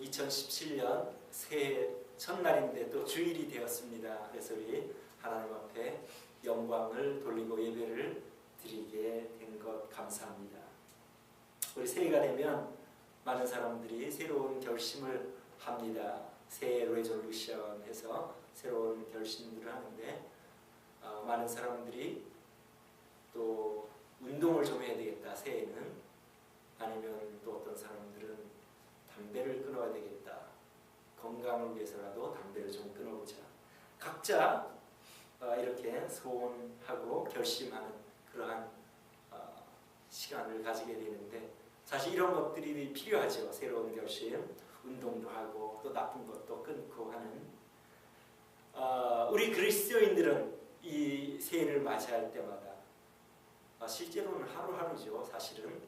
2017년 새해 첫날인데 또 주일이 되었습니다. 그래서 우리 하나님 앞에 영광을 돌리고 예배를 드리게 된 것 감사합니다. 우리 새해가 되면 많은 사람들이 새로운 결심을 합니다. 새해 레졸루션 해서 새로운 결심들을 하는데 많은 사람들이 또 운동을 좀 해야 되겠다 새해에는, 아니면 또 어떤 사람들은 담배를 끊어야 되겠다, 건강을 위해서라도 담배를 좀 끊어보자. 각자 이렇게 소원하고 결심하는 그러한 시간을 가지게 되는데, 사실 이런 것들이 필요하죠. 새로운 결심, 운동도 하고 또 나쁜 것도 끊고 하는. 우리 그리스도인들은 이 새해를 맞이할 때마다 실제로는 하루하루죠. 사실은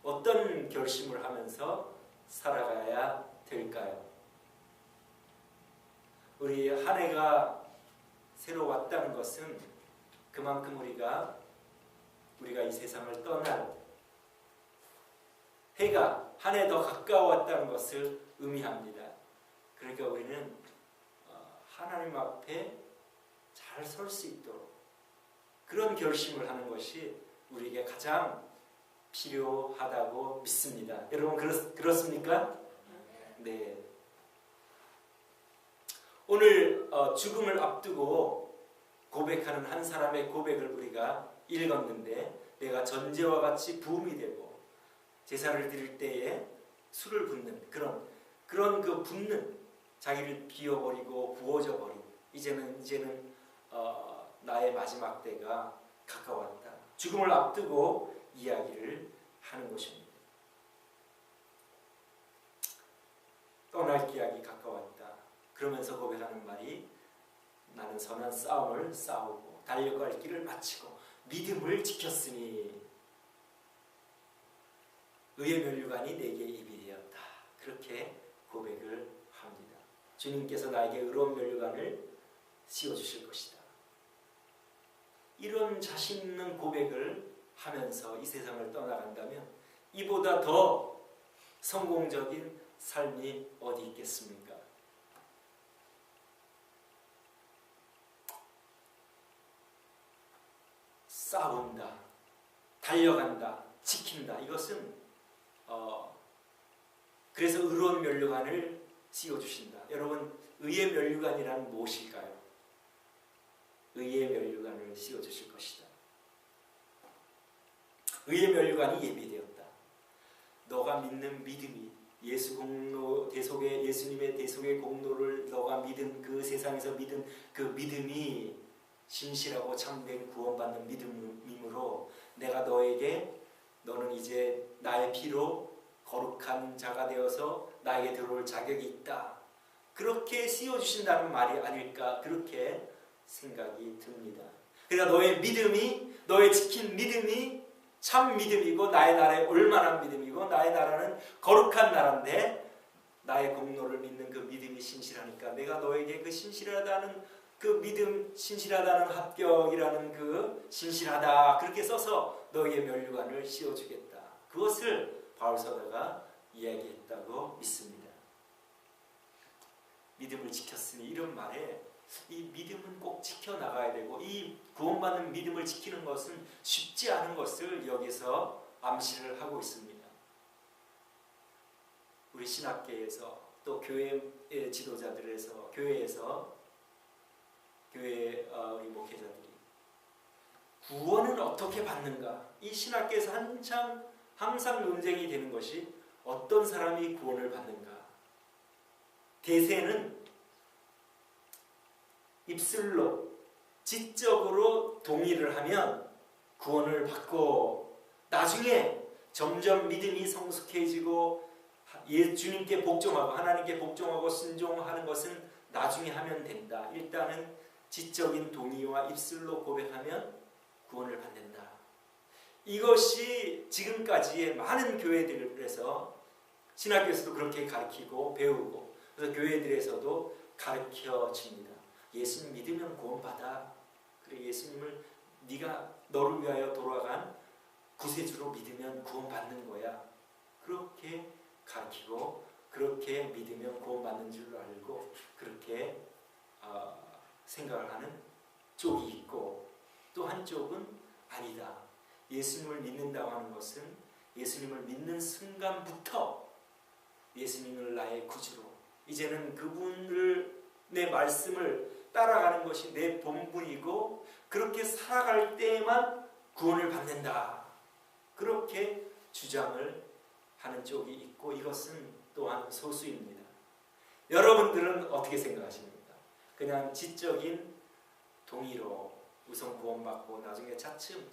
어떤 결심을 하면서 살아가야 될까요? 우리 한 해가 새로 왔다는 것은 그만큼 우리가 이 세상을 떠날 해가 한 해 더 가까워왔다는 것을 의미합니다. 그러니까 우리는 하나님 앞에 잘 설 수 있도록 그런 결심을 하는 것이 우리에게 가장 필요하다고 믿습니다. 여러분 그렇습니까? 네. 오늘 죽음을 앞두고 고백하는 한 사람의 고백을 우리가 읽었는데, 내가 전제와 같이 부음이 되고 제사를 드릴 때에 술을 붓는 그런 그 붓는, 자기를 비워버리고 부어져 버린 이제는 나의 마지막 때가 가까웠다. 죽음을 앞두고 이야기를 하는 것입니다. 떠날 기약이 가까웠다. 그러면서 고백하는 말이, 나는 선한 싸움을 싸우고 달려갈 길을 마치고 믿음을 지켰으니 의의 면류관이 내게 입이 되었다. 그렇게 고백을 합니다. 주님께서 나에게 의로운 면류관을 씌워주실 것이다. 이런 자신 있는 고백을 하면서 이 세상을 떠나간다면 이보다 더 성공적인 삶이 어디 있겠습니까? 싸운다, 달려간다, 지킨다. 이것은 그래서 의로운 면류관을 씌워주신다. 여러분, 의의 면류관이란 무엇일까요? 의의 면류관을 씌워주실 것이다. 의의 면류관이 예비되었다. 너가 믿는 믿음이 예수님의 대속의 공로를 너가 믿은 그 세상에서 믿은 그 믿음이 신실하고 참된 구원받는 믿음이므로 내가 너는 이제 나의 피로 거룩한 자가 되어서 나에게 들어올 자격이 있다. 그렇게 씌워주신다는 말이 아닐까, 그렇게 생각이 듭니다. 그러니까 너의 믿음이, 너의 지킨 믿음이 참 믿음이고 나의 나라의 올만한 믿음이고, 나의 나라는 거룩한 나라인데 나의 공로를 믿는 그 믿음이 신실하니까 내가 너에게 그 신실하다는 그 믿음, 신실하다는 합격이라는 그 신실하다, 그렇게 써서 너에게 면류관을 씌워주겠다. 그것을 바울서다가 이야기했다고 믿습니다. 믿음을 지켰으니, 이런 말에 이 믿음은 꼭 지켜나가야 되고, 이 구원받는 믿음을 지키는 것은 쉽지 않은 것을 여기서 암시를 하고 있습니다. 우리 신학계에서 또 교회의 지도자들에서 교회 우리 목회자들이 구원은 어떻게 받는가, 이 신학계에서 항상 논쟁이 되는 것이 어떤 사람이 구원을 받는가. 대세는 입술로 지적으로 동의를 하면 구원을 받고, 나중에 점점 믿음이 성숙해지고 주님께 복종하고 하나님께 복종하고 순종하는 것은 나중에 하면 된다. 일단은 지적인 동의와 입술로 고백하면 구원을 받는다. 이것이 지금까지의 많은 교회들에서, 신학교에서도 그렇게 가르치고 배우고, 그래서 교회들에서도 가르쳐집니다. 예수님 믿으면 구원받아. 그래, 예수님을 네가 너를 위하여 돌아간 구세주로 믿으면 구원받는 거야. 그렇게 가르치고 그 그렇게 믿으면 구원받는 줄로 알고 그렇게 생각을 하는 쪽이 있고, 또 한쪽은 아니다. 예수님을 믿는다고 하는 것은 예수님을 믿는 순간부터 예수님을 나의 구주로, 이제는 그분을, 내 말씀을 따라가는 것이 내 본분이고 그렇게 살아갈 때에만 구원을 받는다. 그렇게 주장을 하는 쪽이 있고, 이것은 또한 소수입니다. 여러분들은 어떻게 생각하십니까? 그냥 지적인 동의로 우선 구원받고 나중에 차츰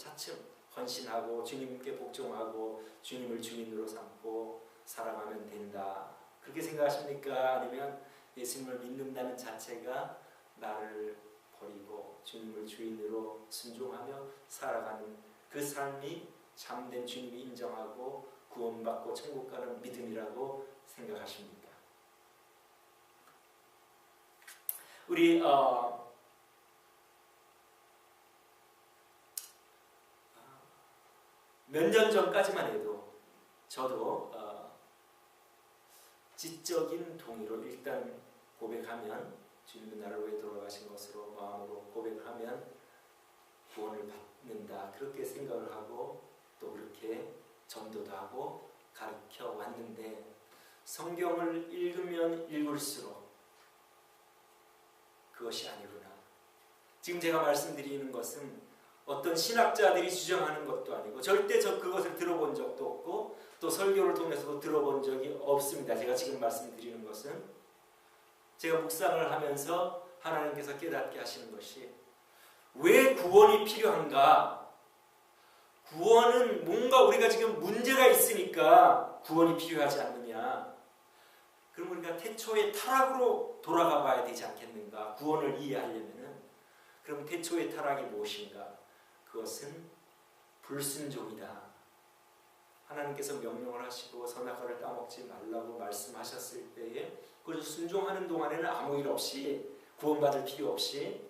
헌신하고 주님께 복종하고 주님을 주인으로 삼고 살아가면 된다, 그렇게 생각하십니까? 아니면 예수님을 믿는다는 자체가 나를 버리고 주님을 주인으로 순종하며 살아가는 그 삶이 참된 주님이 인정하고 구원받고 천국 가는 믿음이라고 생각하십니까? 우리 몇 년 전까지만 해도 저도 지적인 동의로 일단 고백하면, 주님은 나를 위해 돌아가신 것으로 마음으로 고백하면 구원을 받는다, 그렇게 생각을 하고 또 그렇게 전도도 하고 가르쳐 왔는데, 성경을 읽으면 읽을수록 그것이 아니구나. 지금 제가 말씀드리는 것은 어떤 신학자들이 주장하는 것도 아니고, 절대 그것을 들어본 적도 없고 또 설교를 통해서도 들어본 적이 없습니다. 제가 지금 말씀드리는 것은 제가 묵상을 하면서 하나님께서 깨닫게 하시는 것이, 왜 구원이 필요한가? 구원은 뭔가 우리가 지금 문제가 있으니까 구원이 필요하지 않느냐? 그럼 우리가 태초의 타락으로 돌아가 봐야 되지 않겠는가? 구원을 이해하려면은. 그럼 태초의 타락이 무엇인가? 그것은 불순종이다. 하나님께서 명령을 하시고 선악과를 따먹지 말라고 말씀하셨을 때에 그걸 순종하는 동안에는 아무 일 없이, 구원받을 필요 없이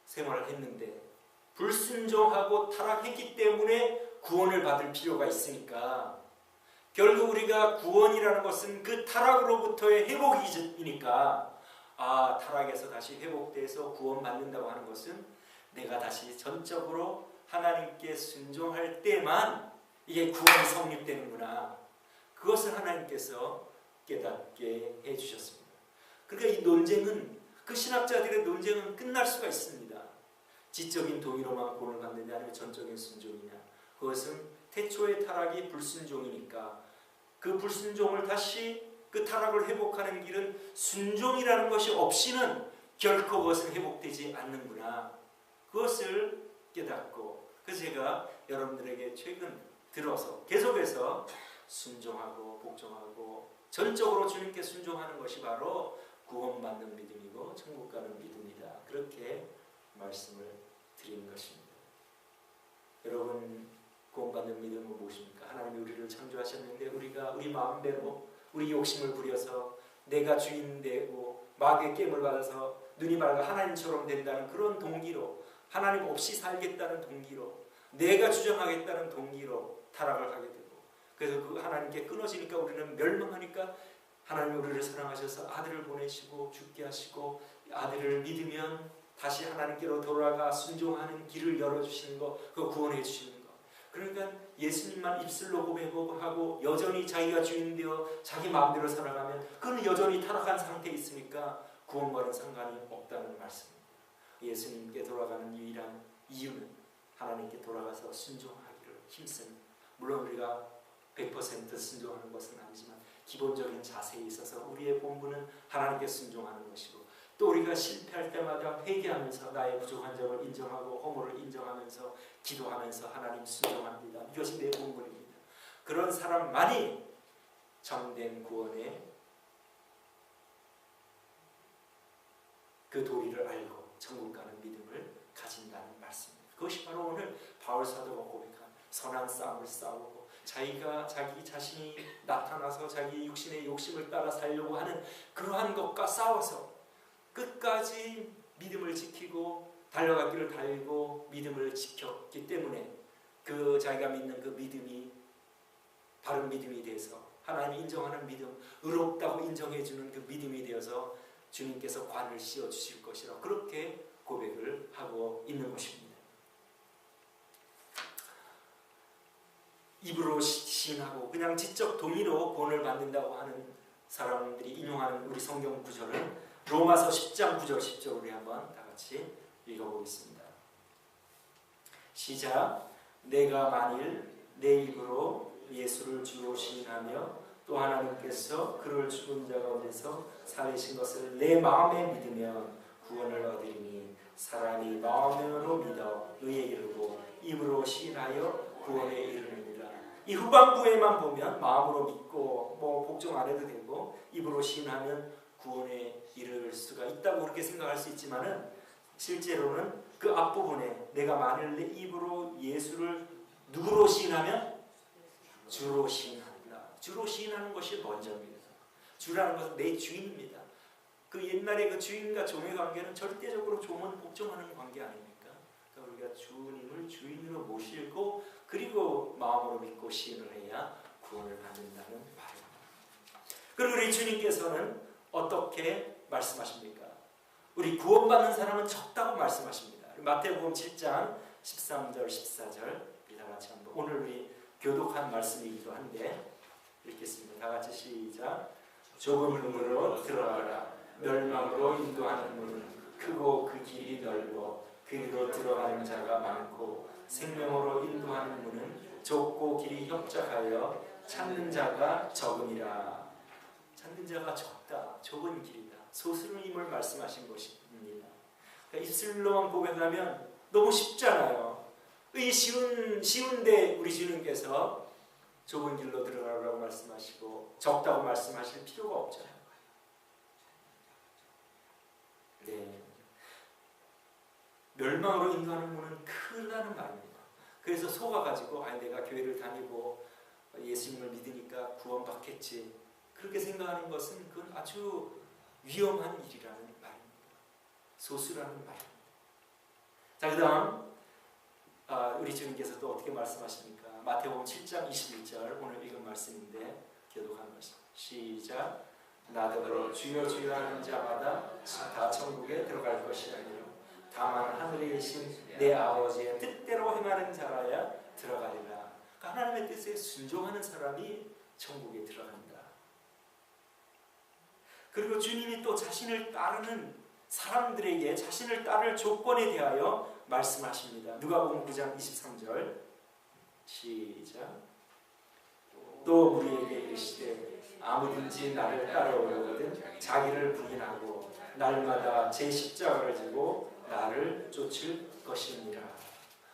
생활을 했는데, 불순종하고 타락했기 때문에 구원을 받을 필요가 있으니까, 결국 우리가 구원이라는 것은 그 타락으로부터의 회복이니까, 타락에서 다시 회복돼서 구원받는다고 하는 것은 내가 다시 전적으로 하나님께 순종할 때만 이게 구원이 성립되는구나. 그것을 하나님께서 깨닫게 해주셨습니다. 그러니까 이 논쟁은, 그 신학자들의 논쟁은 끝날 수가 있습니다. 지적인 동의로만 구원을 받느냐 아니면 전적인 순종이냐. 그것은 태초의 타락이 불순종이니까 그 불순종을 다시, 그 타락을 회복하는 길은 순종이라는 것이 없이는 결코 그것은 회복되지 않는구나. 그것을 깨닫고, 그래서 제가 여러분들에게 최근 들어서 계속해서 순종하고 복종하고 전적으로 주님께 순종하는 것이 바로 구원받는 믿음이고 천국 가는 믿음이다, 그렇게 말씀을 드리는 것입니다. 여러분, 구원받는 믿음은 무엇입니까? 하나님이 우리를 창조하셨는데 우리가 우리 마음대로 우리 욕심을 부려서 내가 주인 되고 마귀의 깨임을 받아서 눈이 밝아 하나님처럼 된다는 그런 동기로, 하나님 없이 살겠다는 동기로, 내가 주장하겠다는 동기로 타락을 하게 되고, 그래서 그 하나님께 끊어지니까 우리는 멸망하니까 하나님이 우리를 사랑하셔서 아들을 보내시고 죽게 하시고, 아들을 믿으면 다시 하나님께로 돌아가 순종하는 길을 열어주시는 것, 그거 구원해 주시는 것. 그러니까 예수님만 입술로 고백하고 여전히 자기가 주인 되어 자기 마음대로 살아가면 그는 여전히 타락한 상태에 있으니까 구원과는 상관이 없다는 말씀입니다. 예수님께 돌아가는 유일한 이유는 하나님께 돌아가서 순종하기를 힘쓰는, 물론 우리가 100% 순종하는 것은 아니지만 기본적인 자세에 있어서 우리의 본분은 하나님께 순종하는 것이고, 또 우리가 실패할 때마다 회개하면서 나의 부족한 점을 인정하고 허물을 인정하면서 기도하면서 하나님 순종합니다. 이것이 내 본분입니다. 그런 사람만이 참된 구원의 그 도리를 알고 천국 가는 믿음을 가진다는 말씀입니다. 그것이 바로 오늘 바울 사도가 고백한 선한 싸움을 싸우고, 자기가 자기 자신이 나타나서 자기 육신의 욕심을 따라 살려고 하는 그러한 것과 싸워서 끝까지 믿음을 지키고 달려갈 길을 달고 믿음을 지켰기 때문에 그 자기가 믿는 그 믿음이 바른 믿음이 돼서 하나님이 인정하는 믿음, 의롭다고 인정해주는 그 믿음이 되어서 주님께서 관을 씌워주실 것이라고 그렇게 고백을 하고 있는 것입니다. 입으로 시인하고 그냥 지적 동의로 구원을 받는다고 하는 사람들이 인용하는 우리 성경 구절은 로마서 10장 9절 10절 우리 한번 다 같이 읽어보겠습니다. 시작. 내가 만일 내 입으로 예수를 주로 시인하며 또 하나님께서 그를 죽은 자 가운데서 살리신 것을 내 마음에 믿으면 구원을 얻으리니 사람이 마음으로 믿어 의에 이르고 입으로 시인하여 구원에 이르느니라. 이 후반부에만 보면 마음으로 믿고 뭐 복종 안 해도 되고 입으로 시인하면 구원에 이를 수가 있다고 그렇게 생각할 수 있지만은 실제로는 그 앞부분에 내가 만일 내 입으로 예수를 누구로 시인하면 주로 시인한다. 주로 시인하는 것이 먼저입니다. 주라는 것은 내 주인입니다. 그 옛날에 그 주인과 종의 관계는 절대적으로 종은 복종하는 관계 아닙니까? 그러니까 우리가 주님을 주인으로 모시고 그리고 마음으로 믿고 시인을 해야 구원을 받는다는 말입니다. 그리고 우리 주님께서는 어떻게 말씀하십니까? 우리 구원받는 사람은 적다고 말씀하십니다. 마태복음 7장 13절 14절 우리 다 같이 한번 오늘 우리 교독한 말씀이기도 한데 읽겠습니다. 다 같이 시작. 좁은 문으로 들어가라. 멸망으로 인도하는 문은 크고 그 길이 넓어 그리로 들어가는 자가 많고 생명으로 인도하는 문은 좁고 길이 협착하여 찾는 자가 적으니라. 찾는 자가 적다. 좁은 길이다. 소수님을 말씀하신 것입니다. 그러니까 입술로만 고백하면 너무 쉽잖아요. 이 쉬운데 우리 주님께서 좁은 길로 들어가라고 말씀하시고 적다고 말씀하실 필요가 없잖아요. 네. 멸망으로 인도하는 문은 크다는 말입니다. 그래서 속아가지고 내가 교회를 다니고 예수님을 믿으니까 구원받겠지 그렇게 생각하는 것은 그건 아주 위험한 일이라는 말입니다. 소수라는 말입니다. 자, 그 다음 우리 주님께서 또 어떻게 말씀하십니까? 마태복음 7장 21절 오늘 읽은 말씀인데 교독한 말씀 시작. 나더러 주여 주여 하는 자마다 다 천국에 들어갈 것이 아니요 다만 하늘에 계신 내 아버지의 뜻대로 행하는 자라야 들어가리라. 그러니까 하나님의 뜻에 순종하는 사람이 천국에 들어간다. 그리고 주님이 또 자신을 따르는 사람들에게 자신을 따를 조건에 대하여 말씀하십니다. 누가복음 9장 23절 시작. 또 우리에게 이르시되 아무든지 나를 따라오려거든 자기를 부인하고 날마다 제 십자가를 지고 나를 쫓을 것이니라.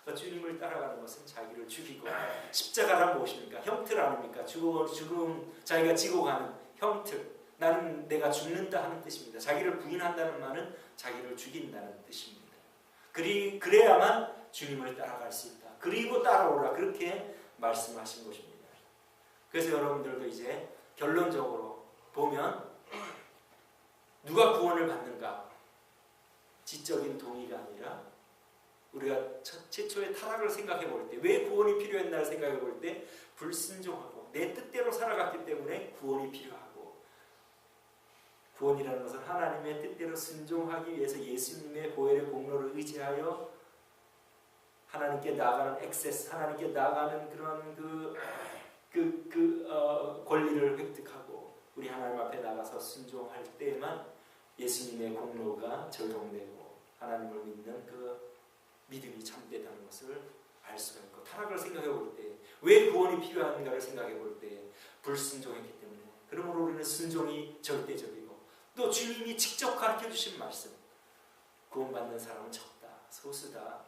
그러니까 주님을 따라가는 것은 자기를 죽이고 십자가란 무엇입니까? 형틀 아닙니까? 죽음 자기가 지고 가는 형틀. 나는 내가 죽는다 하는 뜻입니다. 자기를 부인한다는 말은 자기를 죽인다는 뜻입니다. 그래야만 주님을 따라갈 수 있다. 그리고 따라오라 그렇게 말씀하신 것입니다. 그래서 여러분들도 이제 결론적으로 보면 누가 구원을 받는가? 지적인 동의가 아니라 우리가 최초의 타락을 생각해 볼 때 왜 구원이 필요했나를 생각해 볼 때 불순종하고 내 뜻대로 살아갔기 때문에 구원이 필요하고 구원이라는 것은 하나님의 뜻대로 순종하기 위해서 예수님의 보혈의 공로를 의지하여 하나님께 나아가는 액세스, 하나님께 나아가는 그런 권리를 획득하고 우리 하나님 앞에 나가서 순종할 때에만 예수님의 공로가 적용되고 하나님을 믿는 그 믿음이 참되다는 것을 알 수가 있고 타락을 생각해 볼 때 왜 구원이 필요한가를 생각해 볼 때 불순종했기 때문에 그러므로 우리는 순종이 절대적이고 또 주님이 직접 가르쳐 주신 말씀 구원받는 사람은 적다, 소수다.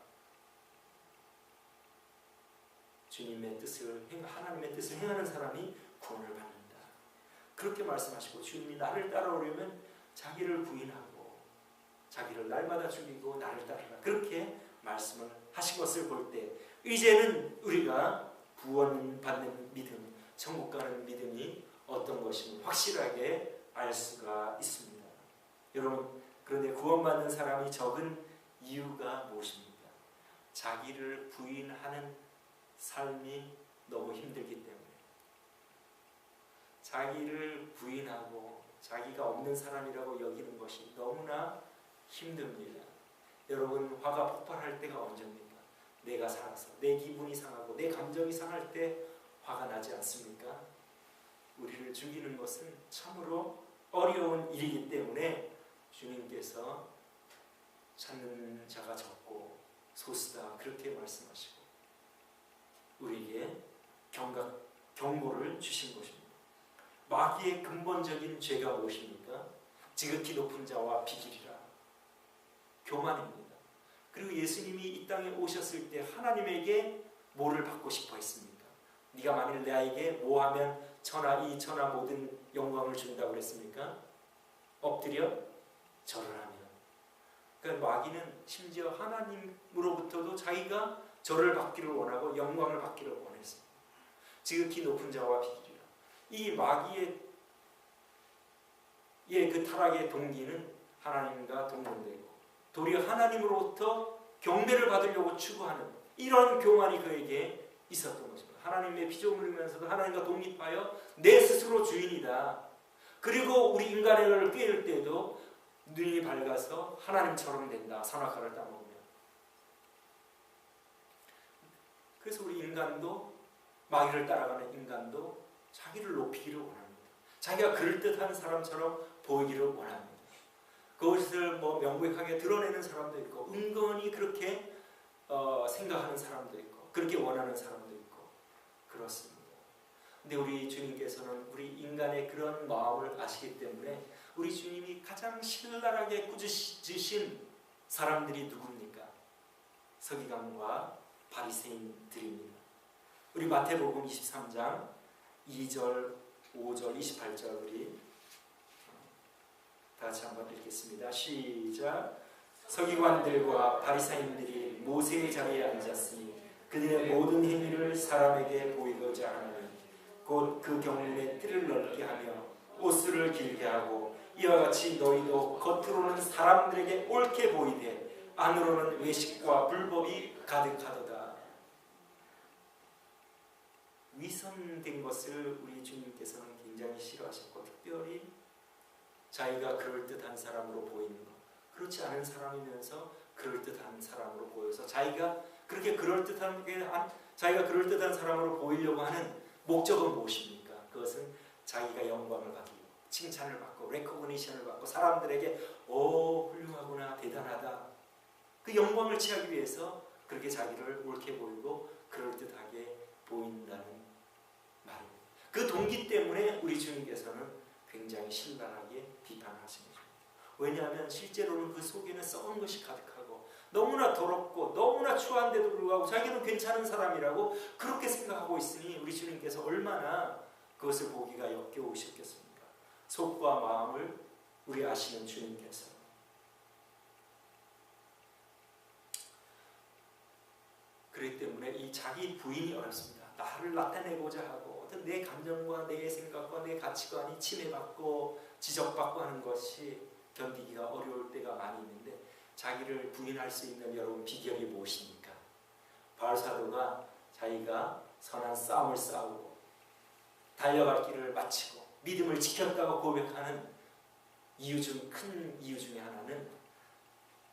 주님의 뜻을 하나님의 뜻을 행하는 사람이 구원을 받는다. 그렇게 말씀하시고 주님이 나를 따라오려면 자기를 부인하고 자기를 날마다 죽이고 나를 따르라. 그렇게 말씀을 하신 것을 볼 때 이제는 우리가 구원받는 믿음, 천국 가는 믿음이 어떤 것인지 확실하게 알 수가 있습니다. 여러분, 그런데 구원받는 사람이 적은 이유가 무엇입니까? 자기를 부인하는 삶이 너무 힘들기 때문에 자기를 부인하고 자기가 없는 사람이라고 여기는 것이 너무나 힘듭니다. 여러분, 화가 폭발할 때가 언제입니까? 내가 상해서 내 기분이 상하고 내 감정이 상할 때 화가 나지 않습니까? 우리를 죽이는 것은 참으로 어려운 일이기 때문에 주님께서 찾는 자가 적고 소수다 그렇게 말씀하시고 우리에게 경고를 주신 것입니다. 마귀의 근본적인 죄가 무엇입니까? 지극히 높은 자와 비길이라. 교만입니다. 그리고 예수님이 이 땅에 오셨을 때 하나님에게 뭐를 받고 싶어 했습니까? 네가 만일 나에게 뭐하면 이 천하 모든 영광을 준다고 그랬습니까? 엎드려 절을 하면. 그러니까 마귀는 심지어 하나님으로부터도 자기가 절을 받기를 원하고 영광을 받기를 원했습니다. 지극히 높은 자와 비길이라. 이 마귀의 그 타락의 동기는 하나님과 동등되고 도리어 하나님으로부터 경배를 받으려고 추구하는 이런 교만이 그에게 있었던 것입니다. 하나님의 피조물을 이면서도 하나님과 독립하여 내 스스로 주인이다. 그리고 우리 인간을 꾀을 때도 눈이 밝아서 하나님처럼 된다. 선악과를 따먹으면. 그래서 우리 인간도 마귀를 따라가는 인간도 자기를 높이기를 원합니다. 자기가 그럴듯한 사람처럼 보이기를 원합니다. 그것을 명백하게 드러내는 사람도 있고 은근히 그렇게 생각하는 사람도 있고 그렇게 원하는 사람도 있고 그렇습니다. 근데 우리 주님께서는 우리 인간의 그런 마음을 아시기 때문에 우리 주님이 가장 신랄하게 꾸짖으신 사람들이 누굽니까? 서기관과 바리새인들입니다. 우리 마태복음 23장 2절, 5절, 28절 우리 다 같이 한번 읽겠습니다. 시작. 서기관들과 바리새인들이 모세의 자리에 앉았으니 그들의 모든 행위를 사람에게 보이고자 하니 곧 그 경륜에 뜰을 넓게 하며 옷을 길게 하고 이와 같이 너희도 겉으로는 사람들에게 옳게 보이되 안으로는 외식과 불법이 가득하도다. 위선된 것을 우리 주님께서는 굉장히 싫어하셨고 특별히 자기가 그럴듯한 사람으로 보이는 것, 그렇지 않은 사람이면서 그럴듯한 사람으로 보여서 자기가 그럴듯한 사람으로 보이려고 하는 목적은 무엇입니까? 그것은 자기가 영광을 받고 칭찬을 받고 레코그니션을 받고 사람들에게 훌륭하구나 대단하다 그 영광을 취하기 위해서 그렇게 자기를 옳게 보이고 그럴듯하게 보인다는 말입니다. 그 동기 때문에 우리 주님께서는 굉장히 신랄하게 비판하신 것입니다. 왜냐하면 실제로는 그 속에는 썩은 것이 가득하고 너무나 더럽고 너무나 추한데도 불구하고 자기는 괜찮은 사람이라고 그렇게 생각하고 있으니 우리 주님께서 얼마나 그것을 보기가 역겨우셨겠습니까? 속과 마음을 우리 아시는 주님께서 그렇기 때문에 이 자기 부인이 어렵습니다. 나를 나타내고자 하고 어떤 내 감정과 내 생각과 내 가치관이 침해받고 지적받고 하는 것이 견디기가 어려울 때가 많이 있는데 자기를 부인할 수 있는 여러분 비결이 무엇입니까? 바울사도가 자기가 선한 싸움을 싸우고 달려갈 길을 마치고 믿음을 지켰다고 고백하는 큰 이유 중에 하나는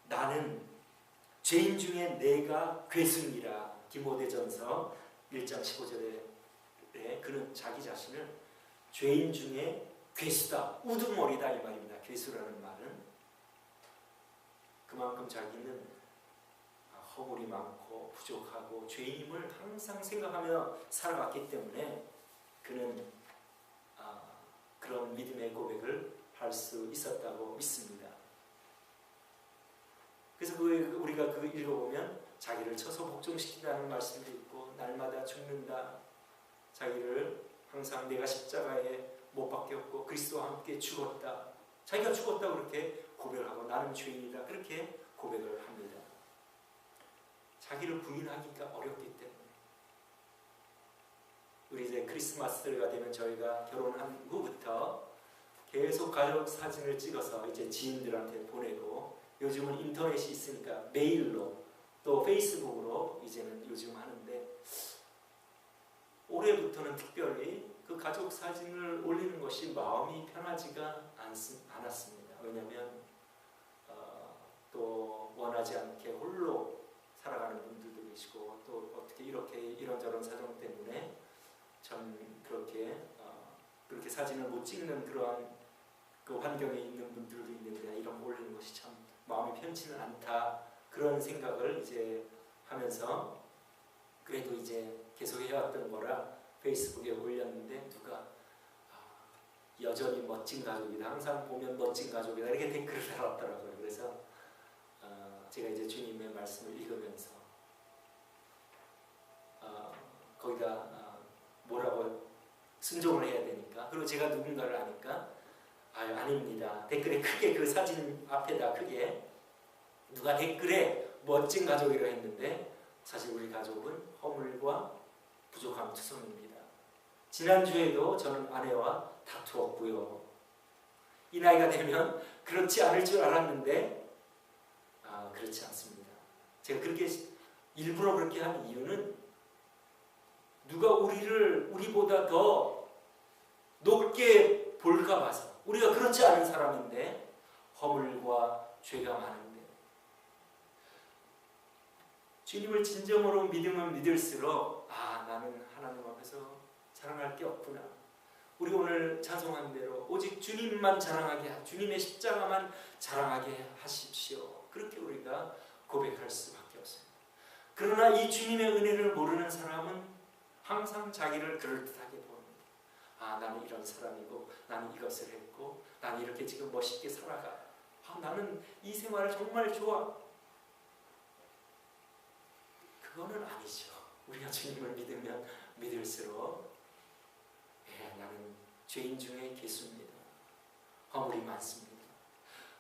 나는 죄인 중에 내가 괴수니라. 디모데전서 1장 15절에 그는 자기 자신을 죄인 중에 괴수다, 우두머리다 이 말입니다. 괴수라는 말은 그만큼 자기는 허물이 많고 부족하고 죄인임을 항상 생각하며 살아갔기 때문에 그는 그런 믿음의 고백을 할 수 있었다고 믿습니다. 그래서 우리가 읽어보면 자기를 쳐서 복종시킨다는 말씀도 있고 날마다 죽는다. 자기를 항상 내가 십자가에 못 박혔고 그리스도와 함께 죽었다. 자기가 죽었다고 그렇게 고백하고 나는 죄인이다. 그렇게 고백을 합니다. 자기를 부인하기가 어렵기 때문에 우리 이제 크리스마스가 되면 저희가 결혼한 후부터 계속 가족 사진을 찍어서 이제 지인들한테 보내고 요즘은 인터넷이 있으니까 메일로 또 페이스북으로 이제는 요즘 하는데 올해부터는 특별히 그 가족 사진을 올리는 것이 마음이 편하지가 않았습니다. 왜냐하면 또 원하지 않게 홀로 살아가는 분들도 계시고 또 어떻게 이렇게 이런저런 사정 때문에 참 그렇게 사진을 못 찍는 그러한 그 환경에 있는 분들도 있는데 이런 거 올리는 것이 참 마음이 편치는 않다, 그런 생각을 이제 하면서 그래도 이제 계속 해왔던 거라 페이스북에 올렸는데 누가 여전히 멋진 가족이다, 항상 보면 멋진 가족이다, 이렇게 댓글을 달았더라고요. 그래서 제가 이제 주님의 말씀을 읽으면서 거기다 뭐라고 순종을 해야 되니까, 그리고 제가 누군가를 아니까 아닙니다. 댓글에 크게 그 사진 앞에다 크게 누가 댓글에 멋진 가족이라고 했는데 사실 우리 가족은 허물과 부족함 투성입니다. 지난주에도 저는 아내와 다투었고요. 이 나이가 되면 그렇지 않을 줄 알았는데 그렇지 않습니다. 제가 그렇게 일부러 그렇게 한 이유는 누가 우리보다 더 높게 볼까 봐서. 우리가 그렇지 않은 사람인데 허물과 죄가 많은데 주님을 진정으로 믿으면 믿을수록 나는 하나님 앞에서 자랑할 게 없구나. 우리 오늘 찬송한 대로 오직 주님만 자랑하게, 주님의 십자가만 자랑하게 하십시오. 그렇게 우리가 고백할 수밖에 없습니다. 그러나 이 주님의 은혜를 모르는 사람은 항상 자기를 그럴듯하게 봅니다. 나는 이런 사람이고 나는 이것을 했고 나는 이렇게 지금 멋있게 살아가. 나는 이 생활을 정말 좋아. 그거는 아니죠. 우리가 주님을 믿으면 믿을수록 나는 죄인 중에 개수입니다. 허물이 많습니다.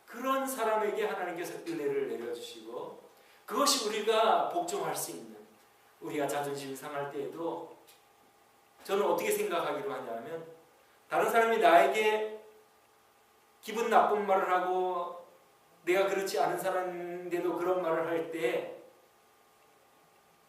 그런 사람에게 하나님께서 은혜를 내려주시고 그것이 우리가 복종할 수 있는, 우리가 자존심이 상할 때에도 저는 어떻게 생각하기로 하냐면 다른 사람이 나에게 기분 나쁜 말을 하고 내가 그렇지 않은 사람인데도 그런 말을 할 때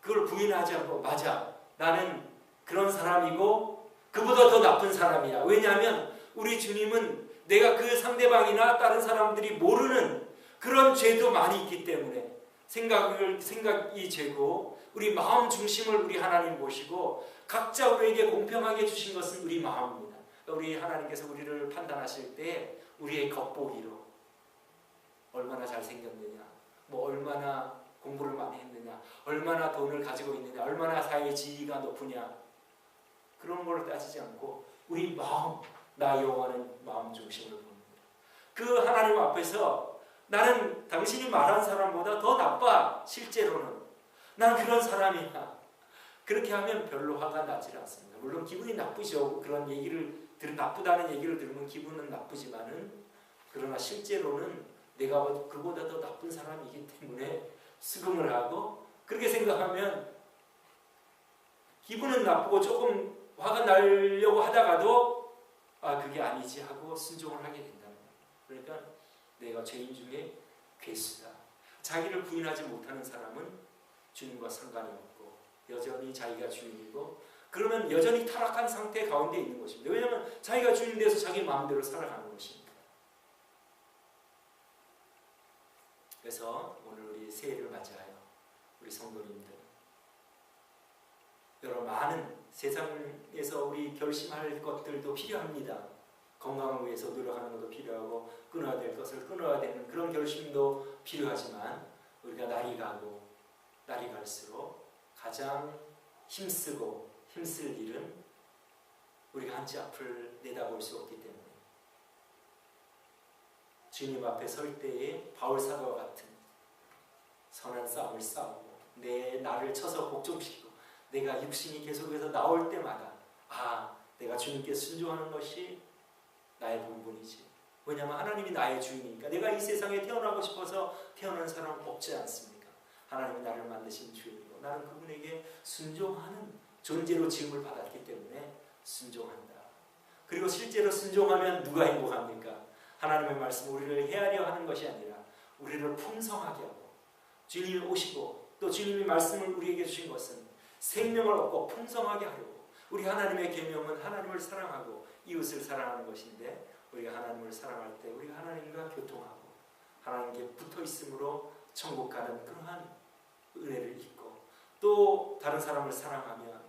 그걸 부인하지 않고 맞아, 나는 그런 사람이고 그보다 더 나쁜 사람이야. 왜냐하면 우리 주님은 내가 그 상대방이나 다른 사람들이 모르는 그런 죄도 많이 있기 때문에 생각이 죄고 우리 마음 중심을 우리 하나님 보시고 각자 우리에게 공평하게 주신 것은 우리 마음입니다. 우리 하나님께서 우리를 판단하실 때 우리의 겉보기로 얼마나 잘생겼느냐, 얼마나 공부를 많이 했느냐, 얼마나 돈을 가지고 있느냐, 얼마나 사회의 지위가 높으냐, 그런 걸 따지지 않고 우리 마음, 나 여호와는 마음 중심을 봅니다. 그 하나님 앞에서 나는 당신이 말한 사람보다 더 나빠, 실제로는 난 그런 사람이야. 그렇게 하면 별로 화가 나질 않습니다. 물론 기분이 나쁘죠. 그런 얘기를 나쁘다는 얘기를 들으면 기분은 나쁘지만은, 그러나 실제로는 내가 그보다 더 나쁜 사람이기 때문에 수긍을 하고, 그렇게 생각하면 기분은 나쁘고 조금 화가 나려고 하다가도 그게 아니지 하고 순종을 하게 된다는 거예요. 그러니까 내가 죄인 중에 괴수다. 자기를 부인하지 못하는 사람은 주님과 상관이 없고 여전히 자기가 주인이고, 그러면 여전히 타락한 상태 가운데 있는 것입니다. 왜냐하면 자기가 주인 돼서 자기 마음대로 살아가는 것입니다. 그래서 오늘 우리 새해를 맞이하여 우리 성도님들, 여러 많은 세상에서 우리 결심할 것들도 필요합니다. 건강을 위해서 노력하는 것도 필요하고 끊어야 될 것을 끊어야 되는 그런 결심도 필요하지만, 우리가 날이 가고 날이 갈수록 가장 힘쓰고 힘쓸 일은 우리가 한치 앞을 내다볼 수 없기 때문에 주님 앞에 설 때에 바울 사도와 같은 선한 싸움을 싸우고 나를 쳐서 복종시키고 내가 육신이 계속해서 나올 때마다 내가 주님께 순종하는 것이 나의 본분이지. 왜냐하면 하나님이 나의 주인이니까. 내가 이 세상에 태어나고 싶어서 태어난 사람 없지 않습니까? 하나님이 나를 만드신 주인이고 나는 그분에게 순종하는 존재로 지음을 받았기 때문에 순종한다. 그리고 실제로 순종하면 누가 행복합니까? 하나님의 말씀, 우리를 헤아려 하는 것이 아니라 우리를 풍성하게 하고, 주님이 오시고 또 주님이 말씀을 우리에게 주신 것은 생명을 얻고 풍성하게 하려고, 우리 하나님의 계명은 하나님을 사랑하고 이웃을 사랑하는 것인데, 우리가 하나님을 사랑할 때 우리가 하나님과 교통하고 하나님께 붙어 있음으로 천국 가는 그러한 은혜를 입고, 또 다른 사람을 사랑하면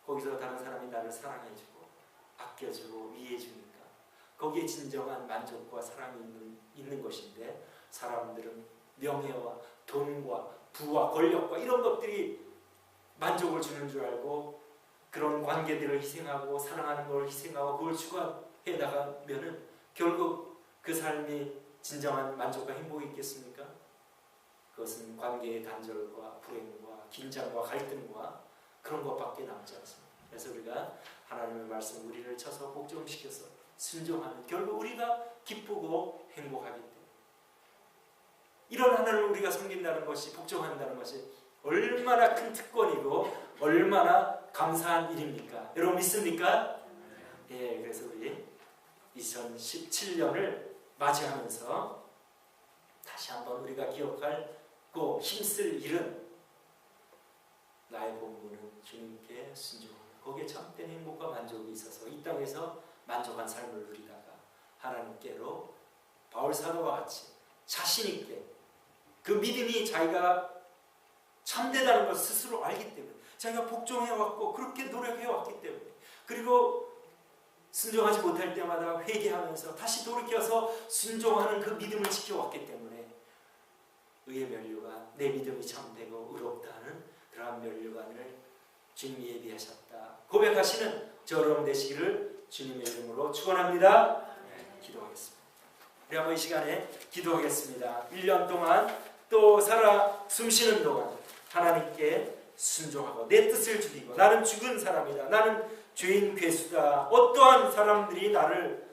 거기서 다른 사람이 나를 사랑해주고 아껴주고 위해주니까 거기에 진정한 만족과 사랑이 있는 것인데, 사람들은 명예와 돈과 부와 권력과 이런 것들이 만족을 주는 줄 알고 그런 관계들을 희생하고 사랑하는 걸 희생하고 그걸 추구해 나가면은 결국 그 삶이 진정한 만족과 행복이 있겠습니까? 그것은 관계의 단절과 불행과 긴장과 갈등과 그런 것밖에 남지 않습니다. 그래서 우리가 하나님의 말씀 우리를 쳐서 복종시켜서 순종하면 결국 우리가 기쁘고 행복하기 때문에, 이런 하나님을 우리가 섬긴다는 것이, 복종한다는 것이 얼마나 큰 특권이고 얼마나 감사한 일입니까? 여러분 믿습니까? 예, 그래서 우리 2017년을 맞이하면서 다시 한번 우리가 기억하고 힘쓸 일은 나의 본분은 주님께 순종하는, 거기에 참된 행복과 만족이 있어서 이 땅에서 만족한 삶을 누리다가 하나님께로 바울 사도와 같이 자신 있게 그 믿음이 자기가 참되다는 것을 스스로 알기 때문에, 자기가 복종해왔고 그렇게 노력해왔기 때문에, 그리고 순종하지 못할 때마다 회개하면서 다시 돌이켜서 순종하는 그 믿음을 지켜왔기 때문에 의의 면류관, 내 믿음이 참되고 의롭다는 그러한 면류관을 주님이 예비하셨다 고백하시는 저 여러분 되시기를 주님의 이름으로 축원합니다. 기도하겠습니다. 우리 한번 이 시간에 기도하겠습니다. 1년 동안 또 살아 숨쉬는 동안 하나님께 순종하고 내 뜻을 줄이고, 나는 죽은 사람이다, 나는 죄인 괴수다, 어떠한 사람들이 나를